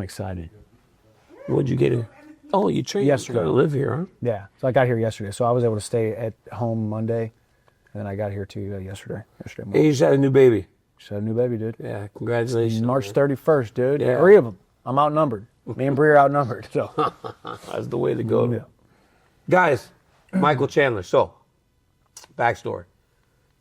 I'm excited. When'd you get here? Oh, you trained yesterday. You live here, huh? Yeah. So I got here yesterday. So I was able to stay at home Monday, and then I got here too yesterday. And you just had a new baby. Just had a new baby, dude. Yeah, congratulations. March 31st, dude. Yeah. 3 of them. I'm outnumbered. Me and Bree are outnumbered. So that's the way to go. Yeah. Guys, Michael Chandler. So, backstory.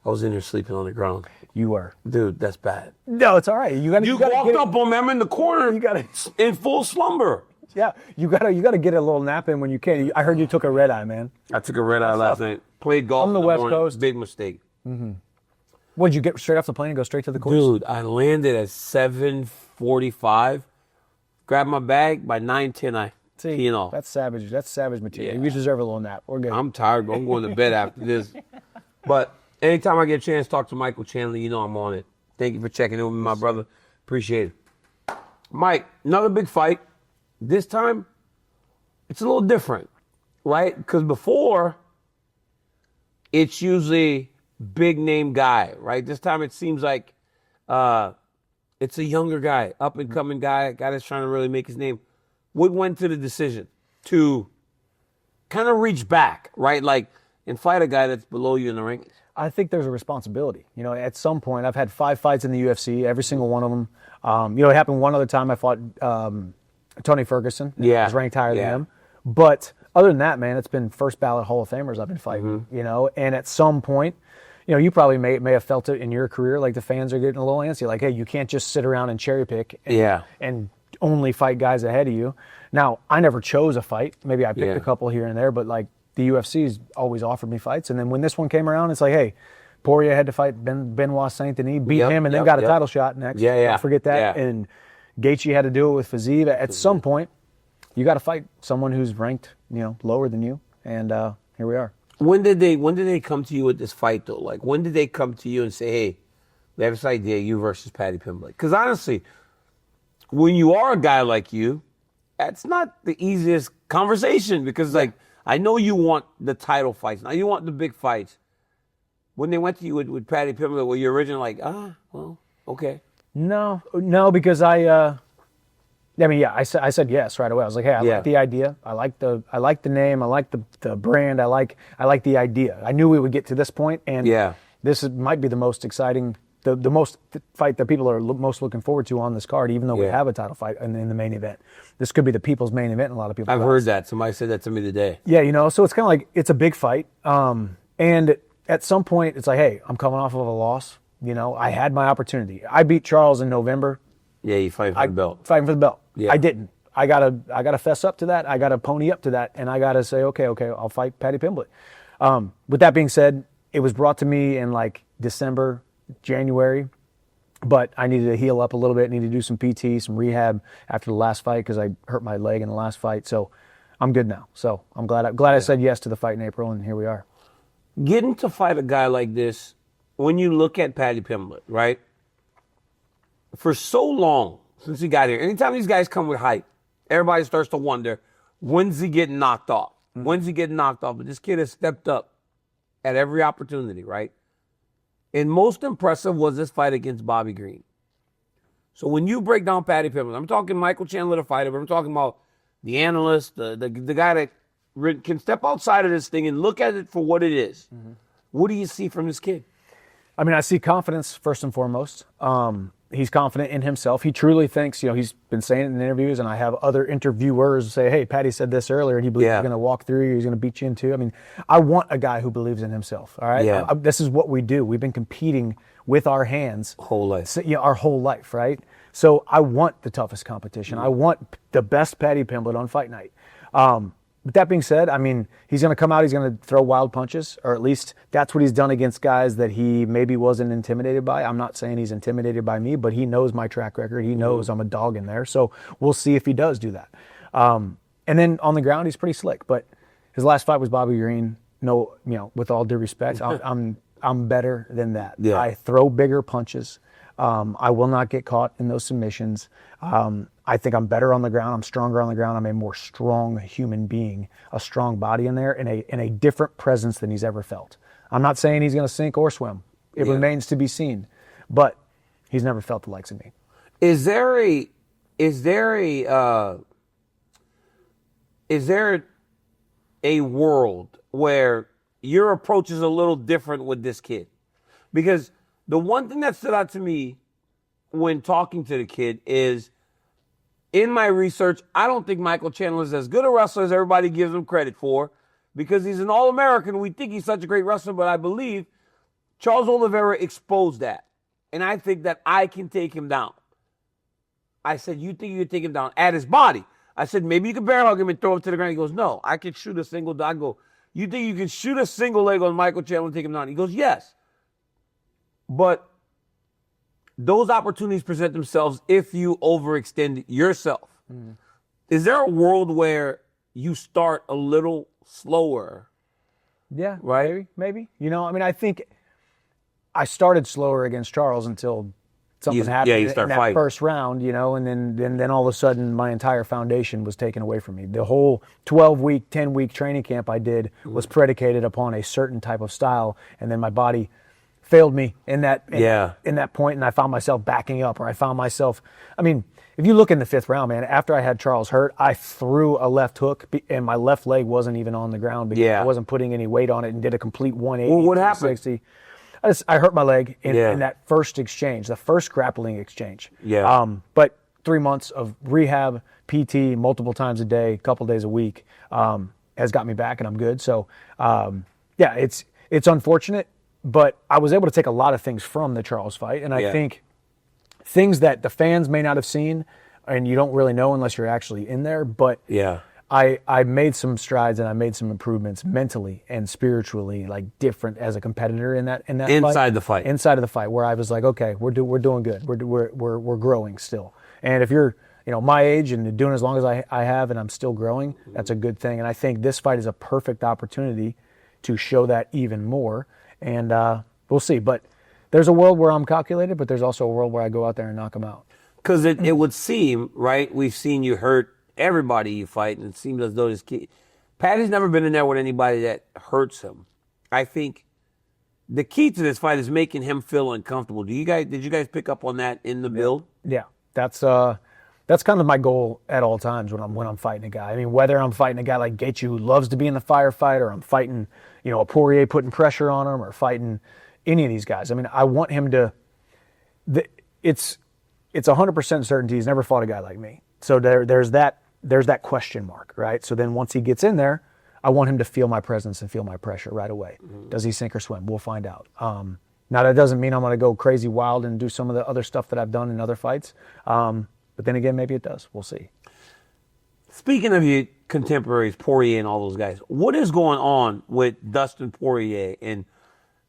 I was in there sleeping on the ground. You were. Dude, that's bad. No, it's all right. You walked up on me. I'm in the corner. You gotta in full slumber. Yeah, you gotta get a little nap in when you can. I heard you took a red eye, man. I took a red eye last night. Played golf on the West Coast. Big mistake. Mm-hmm. What, did you get straight off the plane and go straight to the course? Dude, I landed at 7:45. Grabbed my bag. By 9:10, I peeing off. That's savage. That's savage material. Yeah. You deserve a little nap. We're good. I'm tired, bro. I'm going to bed after this. But anytime I get a chance to talk to Michael Chandler, you know I'm on it. Thank you for checking in with me, my brother. Appreciate it. Mike, another big fight. This time, it's a little different, right? Because before, it's usually big name guy, right? This time it seems like it's a younger guy, up and coming guy that's trying to really make his name. What went to the decision to kind of reach back, right? Like, and fight a guy that's below you in the rankings? I think there's a responsibility. You know, at some point, I've had 5 fights in the UFC, every single one of them. It happened one other time. I fought Tony Ferguson. Yeah. I was ranked higher than him. But other than that, man, it's been first ballot Hall of Famers I've been fighting, and at some point, you probably may have felt it in your career, like the fans are getting a little antsy, like, hey, you can't just sit around and cherry pick and only fight guys ahead of you. Now, I never chose a fight. Maybe I picked a couple here and there, but like the UFC's always offered me fights. And then when this one came around, it's like, hey, Poirier had to fight Benoit Saint-Denis, beat him, and then got a title shot next. Don't forget that. Yeah. And Gaethje had to do it with Fiziev. At some point, you got to fight someone who's ranked, lower than you. And here we are. When did they come to you with this fight, though? Like, when did they come to you and say, hey, we have this idea, you versus Paddy Pimblett? Because honestly, when you are a guy like you, that's not the easiest conversation because, like, I know you want the title fights. Now you want the big fights. When they went to you with Paddy Pimblett, were you originally like, well, okay? No, because I said yes right away. I was like, hey, I like the idea. I like the name. I like the brand. I like the idea. I knew we would get to this point, and this might be the most exciting, the most fight that people are most looking forward to on this card, even though we have a title fight in the main event. This could be the people's main event in a lot of people's I've heard that. Somebody said that to me today. Yeah, so it's kind of like it's a big fight. And at some point, it's like, hey, I'm coming off of a loss. I had my opportunity. I beat Charles in November. Yeah, you fight for the belt. Fighting for the belt. Yeah. I didn't. I gotta fess up to that. I gotta pony up to that, and I gotta say, okay, I'll fight Paddy Pimblett. With that being said, it was brought to me in like December, January, but I needed to heal up a little bit. Needed to do some PT, some rehab after the last fight because I hurt my leg in the last fight. So I'm good now. So I'm glad I said yes to the fight in April, and here we are. Getting to fight a guy like this, when you look at Paddy Pimblett, right? For so long since he got here, anytime these guys come with hype, everybody starts to wonder, when's he getting knocked off? When's he getting knocked off? But this kid has stepped up at every opportunity, right? And most impressive was this fight against Bobby Green. So when you break down Paddy Pimblett, I'm talking Michael Chandler, the fighter, but I'm talking about the analyst, the guy that can step outside of this thing and look at it for what it is. What do you see from this kid? I mean, I see confidence first and foremost. He's confident in himself. He truly thinks, he's been saying it in interviews, and I have other interviewers say, hey, Paddy said this earlier, and he believes he's going to walk through you, he's going to beat you in two. I mean, I want a guy who believes in himself, all right? Yeah. This is what we do. We've been competing with our hands. Whole life. Our whole life, right? So I want the toughest competition. I want the best Paddy Pimblett on fight night. With that being said, I mean, he's going to come out, he's going to throw wild punches, or at least that's what he's done against guys that he maybe wasn't intimidated by. I'm not saying he's intimidated by me, but he knows my track record. He knows I'm a dog in there. So we'll see if he does do that. And then on the ground, he's pretty slick. But his last fight was Bobby Green. No, with all due respect, I'm better than that. Yeah. I throw bigger punches. I will not get caught in those submissions. I think I'm better on the ground. I'm stronger on the ground. I'm a more strong human being, a strong body in there, and a different presence than he's ever felt. I'm not saying he's going to sink or swim. It remains to be seen. But he's never felt the likes of me. Is there is there a world where your approach is a little different with this kid? Because the one thing that stood out to me when talking to the kid is, in my research, I don't think Michael Chandler is as good a wrestler as everybody gives him credit for, because he's an All-American. We think he's such a great wrestler, but I believe Charles Oliveira exposed that. And I think that I can take him down. I said, you think you can take him down at his body? I said, maybe you can bear hug him and throw him to the ground. He goes, no, I can shoot a single. I go, you think you can shoot a single leg on Michael Chandler and take him down? He goes, yes. But those opportunities present themselves if you overextend yourself. Mm. Is there a world where you start a little slower? Yeah, right? Maybe. You know, I mean, I think I started slower against Charles until something happened in that fighting. First round, you know, and then all of a sudden my entire foundation was taken away from me. The whole 12-week, 10-week training camp I did was predicated upon a certain type of style, and then my body failed me in that point, and I found myself backing up, or I found myself, I mean, if you look in the 5th round, man, after I had Charles hurt, I threw a left hook, and my left leg wasn't even on the ground because I wasn't putting any weight on it, and did a complete 180. Well, what happened? I hurt my leg in that first exchange, the first grappling exchange. Yeah. But 3 months of rehab, PT, multiple times a day, a couple days a week, has got me back, and I'm good. So, it's unfortunate, but I was able to take a lot of things from the Charles fight, and I think things that the fans may not have seen, and you don't really know unless you're actually in there, but I made some strides, and I made some improvements mentally and spiritually, like different as a competitor in that inside the fight. Inside of the fight, where I was like, okay, we're doing good, we're growing still. And if you're my age and doing as long as I have, and I'm still growing, that's a good thing. And I think this fight is a perfect opportunity to show that even more. And we'll see. But there's a world where I'm calculated, but there's also a world where I go out there and knock them out. Because it would seem, right, we've seen you hurt everybody you fight, and it seems as though this kid, Paddy's never been in there with anybody that hurts him. I think the key to this fight is making him feel uncomfortable. Did you guys pick up on that in the build? Yeah, that's kind of my goal at all times when I'm fighting a guy. I mean, whether I'm fighting a guy like Gaethje who loves to be in the firefight, or I'm fighting a Poirier putting pressure on him, or fighting any of these guys. I mean, I want him to. It's 100% certainty he's never fought a guy like me. So there's that question mark, right? So then once he gets in there, I want him to feel my presence and feel my pressure right away. Mm-hmm. Does he sink or swim? We'll find out. Now that doesn't mean I'm going to go crazy wild and do some of the other stuff that I've done in other fights. But then again, maybe it does. We'll see. Speaking of your contemporaries, Poirier and all those guys, what is going on with Dustin Poirier? And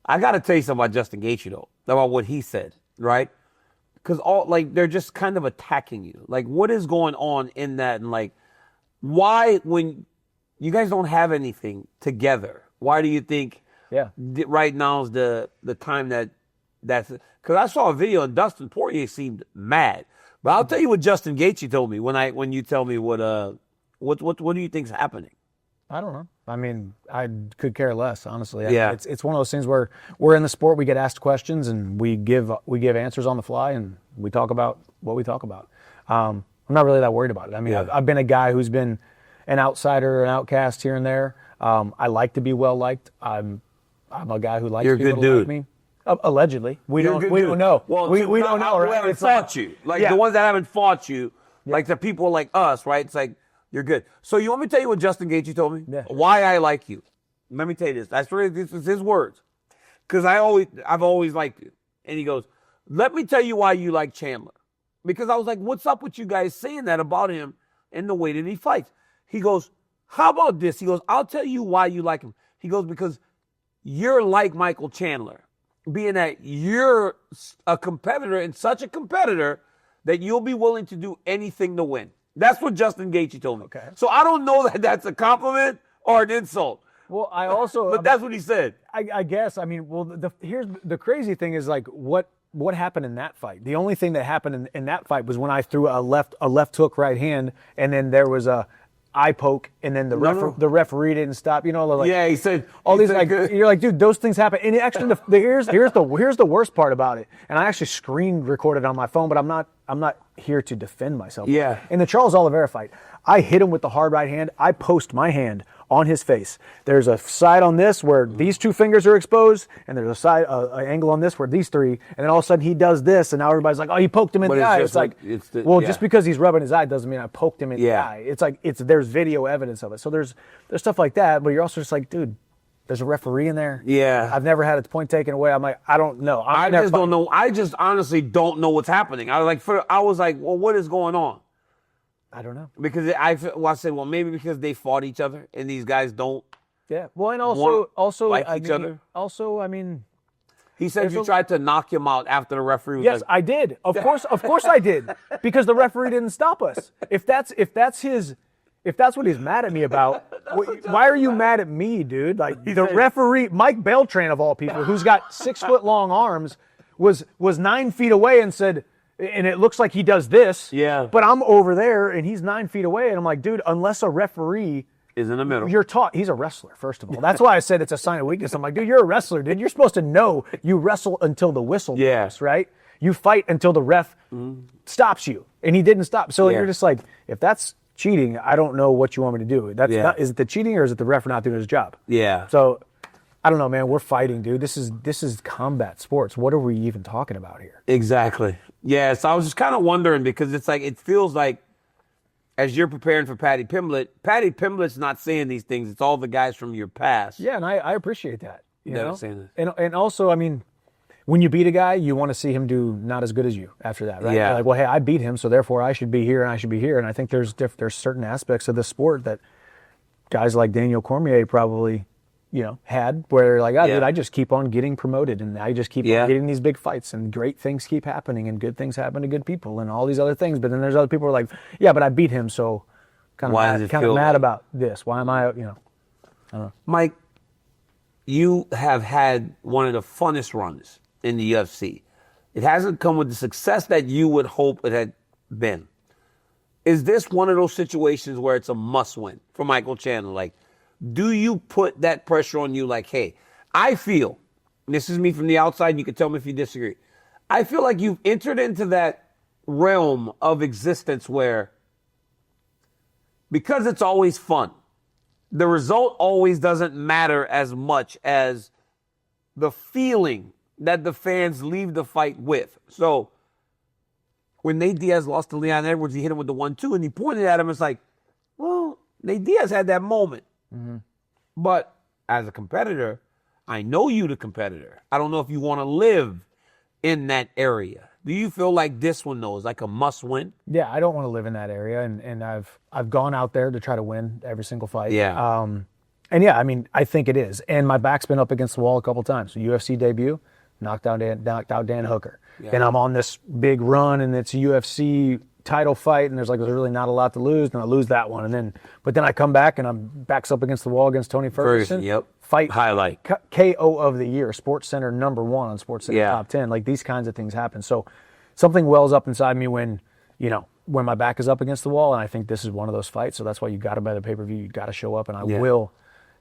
I got to tell you something about Justin Gaethje, though, about what he said, right? Because they're just kind of attacking you. Like, what is going on in that? And like, why, when you guys don't have anything together, why do you think right now is the time that's? Because I saw a video and Dustin Poirier seemed mad. But I'll tell you what Justin Gaethje told me when you tell me what do you think's happening? I don't know. I mean, I could care less, honestly. Yeah. It's one of those things where we're in the sport, we get asked questions, and we give answers on the fly, and we talk about what we talk about. I'm not really that worried about it. I mean, I've been a guy who's been an outsider, an outcast here and there. I like to be well liked. I'm a guy who likes people to like me. Allegedly, we don't know. Well, we don't know. Right? Haven't fought you, the ones that haven't fought you, like the people like us, right? It's like, you're good. So you want me to tell you what Justin Gaethje told me? Yeah. Why I like you. Let me tell you this. This is his words. Because I've always liked you. And he goes, let me tell you why you like Chandler. Because I was like, what's up with you guys saying that about him and the way that he fights? He goes, how about this? He goes, I'll tell you why you like him. He goes, because you're like Michael Chandler, being that you're a competitor and such a competitor that you'll be willing to do anything to win. That's what Justin Gaethje told me. Okay. So I don't know that that's a compliment or an insult. Well, I also... but that's what he said. I guess. I mean, well, here's the crazy thing is, like, what happened in that fight? The only thing that happened in that fight was when I threw a left hook right hand, and then there was a eye poke, and then the referee didn't stop. He said all these like you're like, dude, those things happen. And actually, here's the worst part about it. And I actually screen recorded on my phone, but I'm here to defend myself. Yeah. In the Charles Oliveira fight, I hit him with the hard right hand. I post my hand on his face. There's a side on this where these two fingers are exposed, and there's a side an angle on this where these three, and then all of a sudden he does this, and now everybody's like, oh, he poked him in the eye. It's like, just because he's rubbing his eye doesn't mean I poked him in the eye. It's like there's video evidence of it. So there's stuff like that, but you're also just like, dude, there's a referee in there. Yeah. I've never had a point taken away. I'm like, I don't know. I just don't know. I just honestly don't know what's happening. I was like, well, what is going on? I don't know. Because I said, well, maybe because they fought each other and these guys don't. Yeah. Well, and also like each other. Also, I mean, he said you tried to knock him out after the referee was yes, I did. Of course I did. Because the referee didn't stop us. If that's what he's mad at me about, why are you mad at me, dude? Like the referee, Mike Beltran of all people, who's got 6 foot long arms, was 9 feet away and said, and it looks like he does this. Yeah. But I'm over there and he's 9 feet away, and I'm like, dude, unless a referee is in the middle, you're taught. He's a wrestler, first of all. That's why I said it's a sign of weakness. I'm like, dude, you're a wrestler, dude. You're supposed to know you wrestle until the whistle blows, right? You fight until the ref stops you, and he didn't stop. So you're just like, if that's cheating, I don't know what you want me to do. Is it the cheating or is it the ref not doing his job? Yeah. So I don't know, man. We're fighting, dude. This is combat sports. What are we even talking about here? Exactly. Yeah. So I was just kind of wondering because it's like it feels like as you're preparing for Paddy Pimblett's not saying these things. It's all the guys from your past. Yeah, and I appreciate that. You know? Saying that. And also, I mean, when you beat a guy, you want to see him do not as good as you after that, right? Yeah. You're like, well, hey, I beat him, so therefore I should be here and I should be here. And I think there's certain aspects of the sport that guys like Daniel Cormier probably, had where they're like, dude, I just keep on getting promoted and I just keep on getting these big fights and great things keep happening and good things happen to good people and all these other things. But then there's other people who are like, yeah, but I beat him, so kind of mad about this. Why am I, I don't know. Mike, you have had one of the funnest runs in the UFC. It hasn't come with the success that you would hope it had been. Is this one of those situations where it's a must-win for Michael Chandler? Like, do you put that pressure on you like, hey, I feel, and this is me from the outside, you can tell me if you disagree, I feel like you've entered into that realm of existence where, because it's always fun, the result always doesn't matter as much as the feeling that the fans leave the fight with. So when Nate Diaz lost to Leon Edwards, he hit him with the 1-2, and he pointed at him. It's like, well, Nate Diaz had that moment. Mm-hmm. But as a competitor, I know you the competitor. I don't know if you want to live in that area. Do you feel like this one, though, is like a must-win? Yeah, I don't want to live in that area, and I've gone out there to try to win every single fight. Yeah. And yeah, I mean, I think it is. And my back's been up against the wall a couple times. UFC debut, knocked out Dan Hooker. Yeah. And I'm on this big run, and it's a UFC title fight, and there's really not a lot to lose, and I lose that one. But then I come back, and I'm backs up against the wall against Tony Ferguson. Yep. Fight. Highlight. KO of the year, SportsCenter #1 on SportsCenter Top 10. Like, these kinds of things happen. So something wells up inside me when my back is up against the wall, and I think this is one of those fights. So that's why you got to buy the pay-per-view. You got to show up, and I will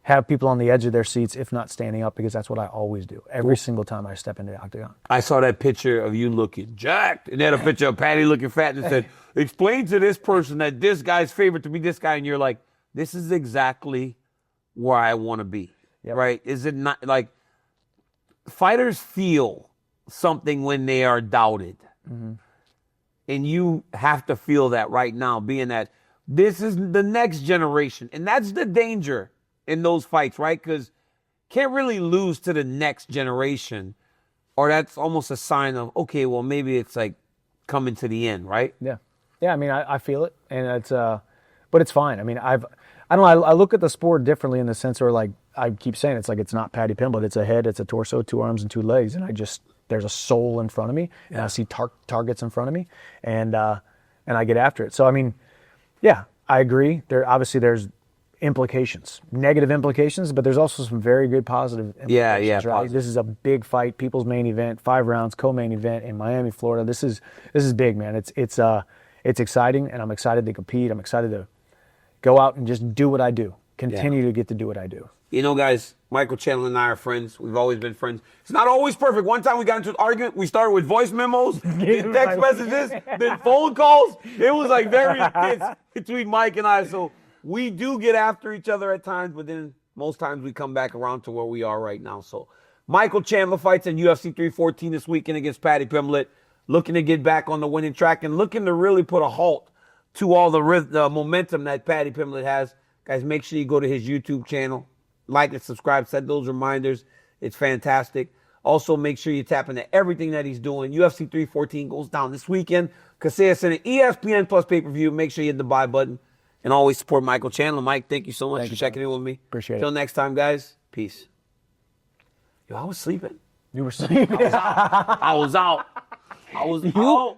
have people on the edge of their seats, if not standing up, because that's what I always do every single time I step into the octagon. I saw that picture of you looking jacked, and then a picture of Paddy looking fat, and said, explain to this person that this guy's favorite to be this guy, and you're like, this is exactly where I want to be, right? Is it not like fighters feel something when they are doubted, and you have to feel that right now, being that this is the next generation, and that's the danger in those fights, right? Because can't really lose to the next generation, or that's almost a sign of, okay, well, maybe it's like coming to the end, right? Yeah. I mean, I feel it, and it's but it's fine. I mean, I don't know. I look at the sport differently in the sense where, like, I keep saying it's like it's not Paddy Pimblett. It's a head, it's a torso, 2 arms, and 2 legs, and there's a soul in front of me, and I see targets in front of me, and I get after it. So I mean, yeah, I agree. There's implications, negative implications, but there's also some very good positive implications. Yeah, right? positive. This is a big fight, people's main event, 5 rounds, co-main event in Miami, Florida. This is big, man. It's exciting, and I'm excited to compete. I'm excited to go out and just do what I do, continue to get to do what I do. You know, guys, Michael Chandler and I are friends. We've always been friends. It's not always perfect. One time we got into an argument. We started with voice memos, then text messages, then phone calls. It was like very intense between Mike and I. So we do get after each other at times, but then most times we come back around to where we are right now. So Michael Chandler fights in UFC 314 this weekend against Paddy Pimblett, looking to get back on the winning track and looking to really put a halt to all the momentum that Paddy Pimblett has. Guys, make sure you go to his YouTube channel. Like and subscribe, set those reminders. It's fantastic. Also, make sure you tap into everything that he's doing. UFC 314 goes down this weekend. Casillas in an ESPN Plus pay-per-view. Make sure you hit the buy button. And always support Michael Chandler. Mike, thank you so much for checking in with me. Appreciate it. Till next time, guys. Peace. Yo, I was sleeping. You were sleeping. I was out. I was out.